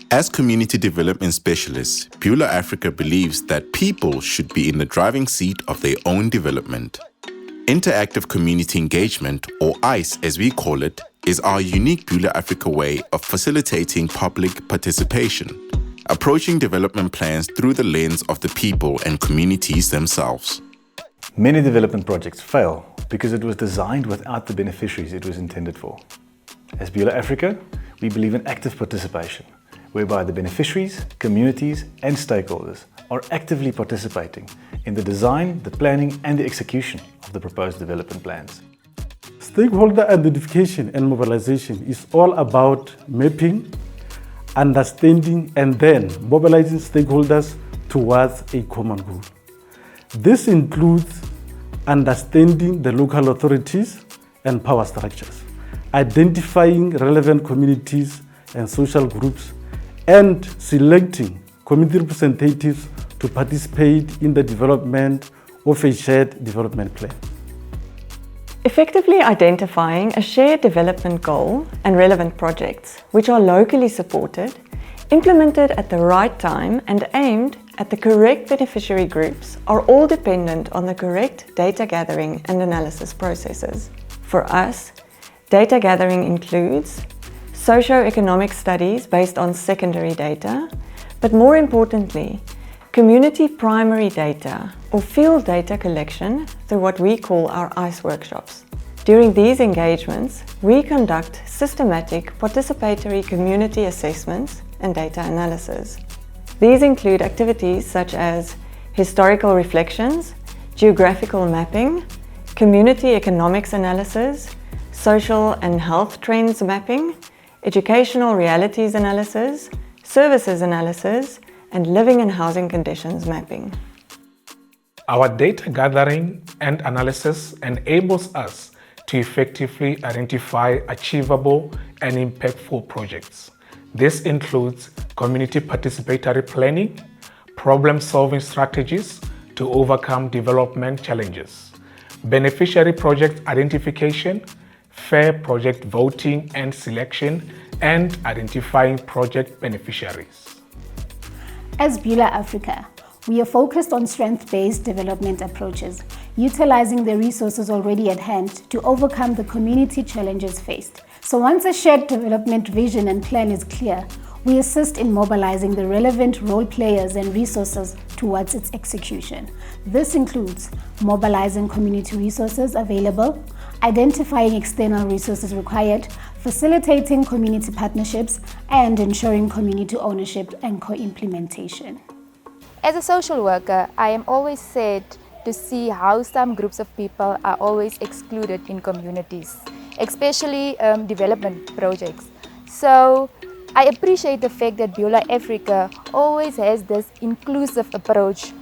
As community development specialists, Beulah Africa believes that people should be in the driving seat of their own development. Interactive community engagement, or ICE as we call it, is our unique Beulah Africa way of facilitating public participation, approaching development plans through the lens of the people and communities themselves. Many development projects fail because it was designed without the beneficiaries it was intended for. As Beulah Africa, we believe in active participation, whereby the beneficiaries, communities and stakeholders are actively participating in the design, the planning and the execution of the proposed development plans. Stakeholder identification and mobilization is all about mapping, understanding and then mobilizing stakeholders towards a common goal. This includes understanding the local authorities and power structures, identifying relevant communities and social groups, and selecting community representatives to participate in the development of a shared development plan. Effectively identifying a shared development goal and relevant projects which are locally supported, implemented at the right time and aimed at the correct beneficiary groups are all dependent on the correct data gathering and analysis processes. For us, data gathering includes socio-economic studies based on secondary data, but more importantly, community primary data or field data collection through what we call our ICE workshops. During these engagements, we conduct systematic participatory community assessments and data analysis. These include activities such as historical reflections, geographical mapping, community economics analysis, social and health trends mapping, educational realities analysis, services analysis, and living and housing conditions mapping. Our data gathering and analysis enables us to effectively identify achievable and impactful projects. This includes community participatory planning, problem-solving strategies to overcome development challenges, beneficiary project identification, fair project voting and selection, and identifying project beneficiaries. As Beulah Africa, we are focused on strength-based development approaches, utilizing the resources already at hand to overcome the community challenges faced. So once a shared development vision and plan is clear, we assist in mobilizing the relevant role players and resources towards its execution. This includes mobilizing community resources available, identifying external resources required, facilitating community partnerships, and ensuring community ownership and co-implementation. As a social worker, I am always sad to see how some groups of people are always excluded in communities, especially development projects. So I appreciate the fact that Beulah Africa always has this inclusive approach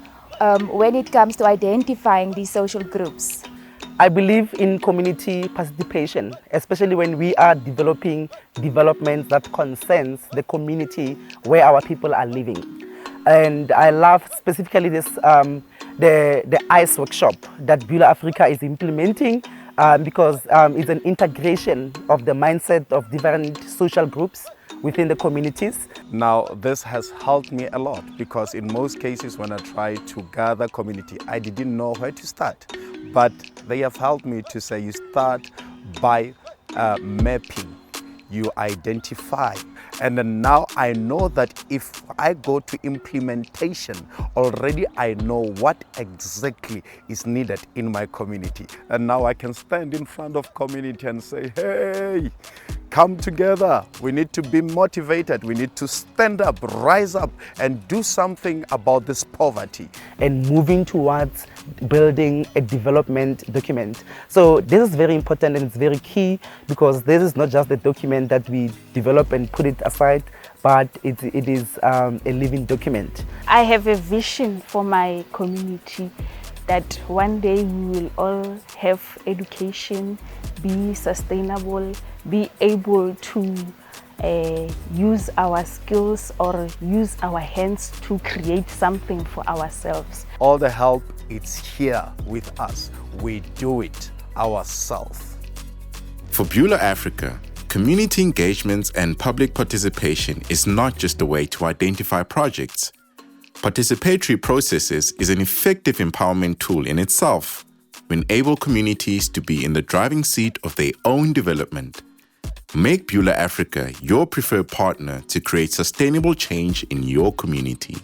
when it comes to identifying these social groups. I believe in community participation, especially when we are developing developments that concerns the community where our people are living. And I love specifically this the ICE workshop that Beulah Africa is implementing because it's an integration of the mindset of different social groups within the communities. Now, this has helped me a lot because in most cases when I try to gather community, I didn't know where to start. But they have helped me to say you start by mapping, you identify. And then now I know that if I go to implementation, already I know what exactly is needed in my community. And now I can stand in front of community and say, hey, come together. We need to be motivated. We need to stand up, rise up, and do something about this poverty. And moving towards building a development document. So this is very important and it's very key because this is not just a document that we develop and put it aside, but it is a living document. I have a vision for my community that one day we will all have education, be sustainable, be able to use our skills or use our hands to create something for ourselves. All the help is here with us. We do it ourselves. For Beulah Africa, Community engagements and public participation is not just a way to identify projects. Participatory processes is an effective empowerment tool in itself. We enable communities to be in the driving seat of their own development. Make Beulah Africa your preferred partner to create sustainable change in your community.